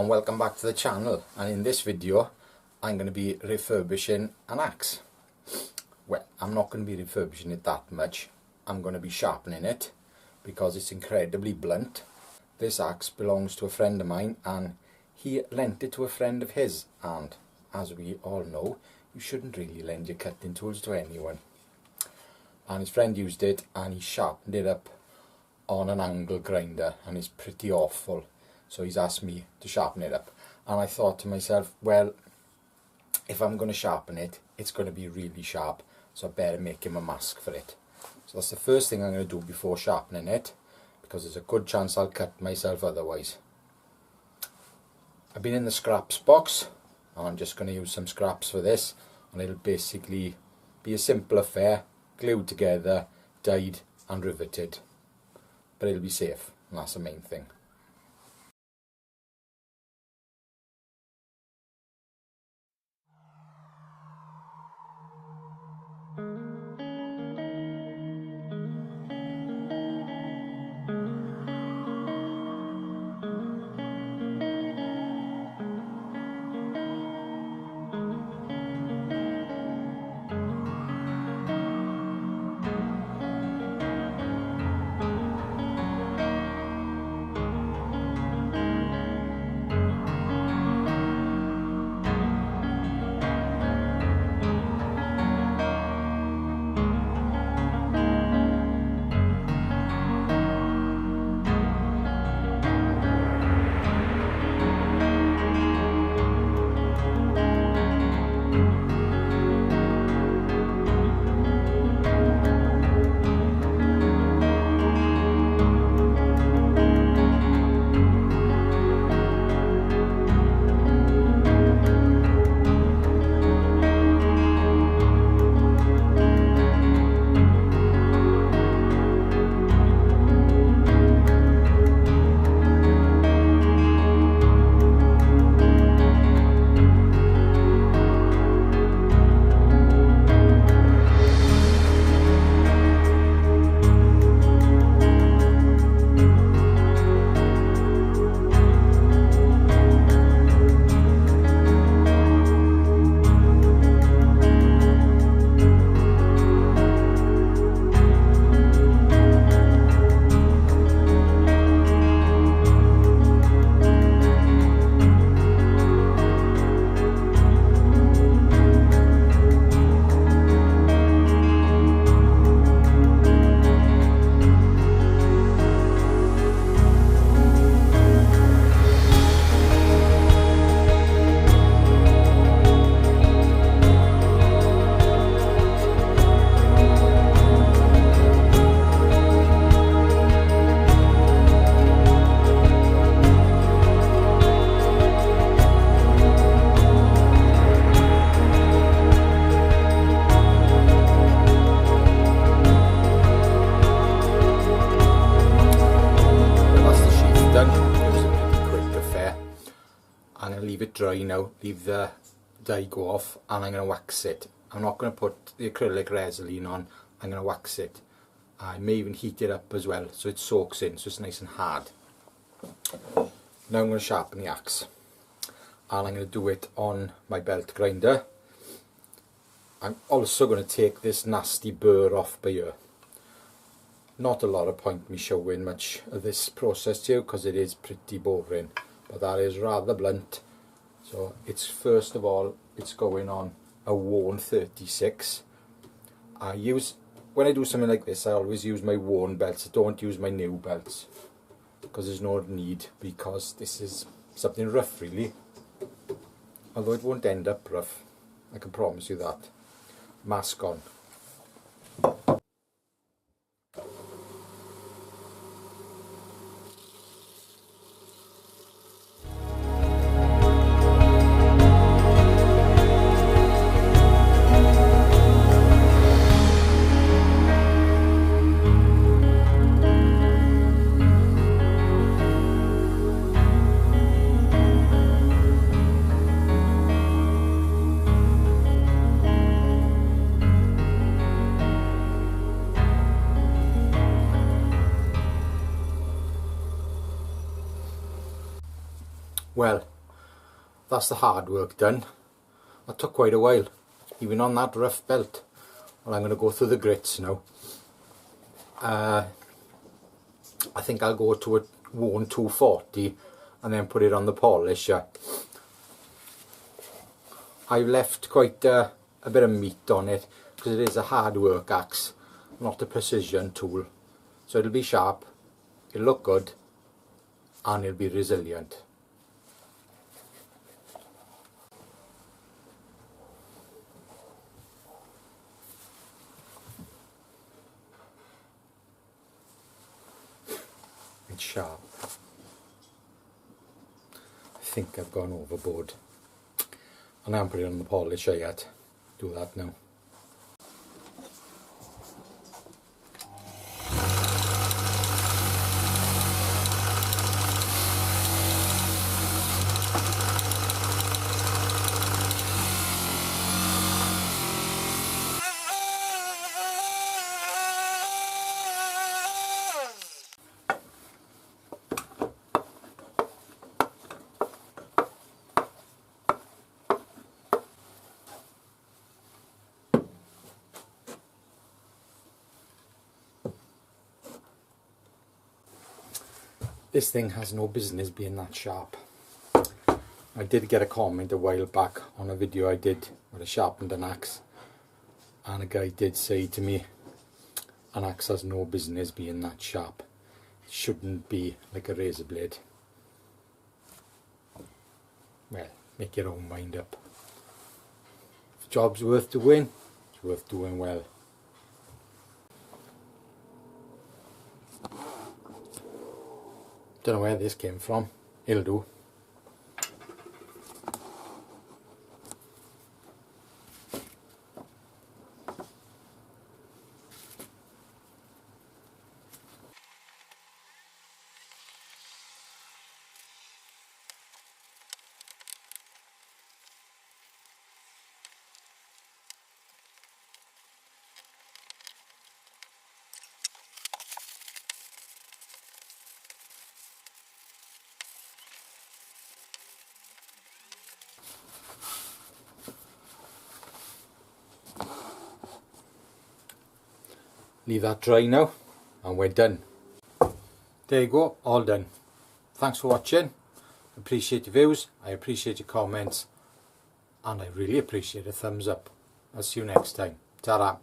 and welcome back to the channel. And in this video I'm going to be refurbishing an axe. Well, I'm not going to be refurbishing it that much. I'm going to be sharpening it because it's incredibly blunt. This axe belongs to a friend of mine and he lent it to a friend of his, and as we all know, you shouldn't really lend your cutting tools to anyone. And his friend used it and he sharpened it up on an angle grinder and it's pretty awful. So he's asked me to sharpen it up, and I thought to myself, well, if I'm going to sharpen it, it's going to be really sharp, so I better make him a mask for it. So that's the first thing I'm going to do before sharpening it, because there's a good chance I'll cut myself otherwise. I've been in the scraps box and I'm just going to use some scraps for this, and it'll basically be a simple affair, glued together, dyed and riveted, but it'll be safe, and that's the main thing. I'm going to leave it dry now, leave the dye go off, and I'm going to wax it. I'm not going to put the acrylic resin on, I'm going to wax it. I may even heat it up as well so it soaks in, so it's nice and hard. Now I'm going to sharpen the axe, and I'm going to do it on my belt grinder. I'm also going to take this nasty burr off by here. Not a lot of point me showing much of this process to you because it is pretty boring, but that is rather blunt. So it's, first of all, it's going on a worn 36. When I do something like this, I always use my worn belts. I don't use my new belts because there's no need, because this is something rough really, although it won't end up rough, I can promise you that. Mask on. Well, that's the hard work done. That took quite a while, even on that rough belt. Well, I'm going to go through the grits now. I think I'll go to a worn 240 and then put it on the polisher. I've left quite a bit of meat on it because it is a hard work axe, not a precision tool. So it'll be sharp, it'll look good, and it'll be resilient. It's sharp. I think I've gone overboard. And I haven't put it on the polisher yet. Do that now. This thing has no business being that sharp. I did get a comment a while back on a video I did where I sharpened an axe, and a guy did say to me, an axe has no business being that sharp. It shouldn't be like a razor blade. Well, make your own mind up. If the job's worth doing, it's worth doing well. Don't know where this came from. It'll do. Leave that dry now and we're done. There you go, all done. Thanks for watching. Appreciate your views, I appreciate your comments, and I really appreciate a thumbs up. I'll see you next time. Ta-ra.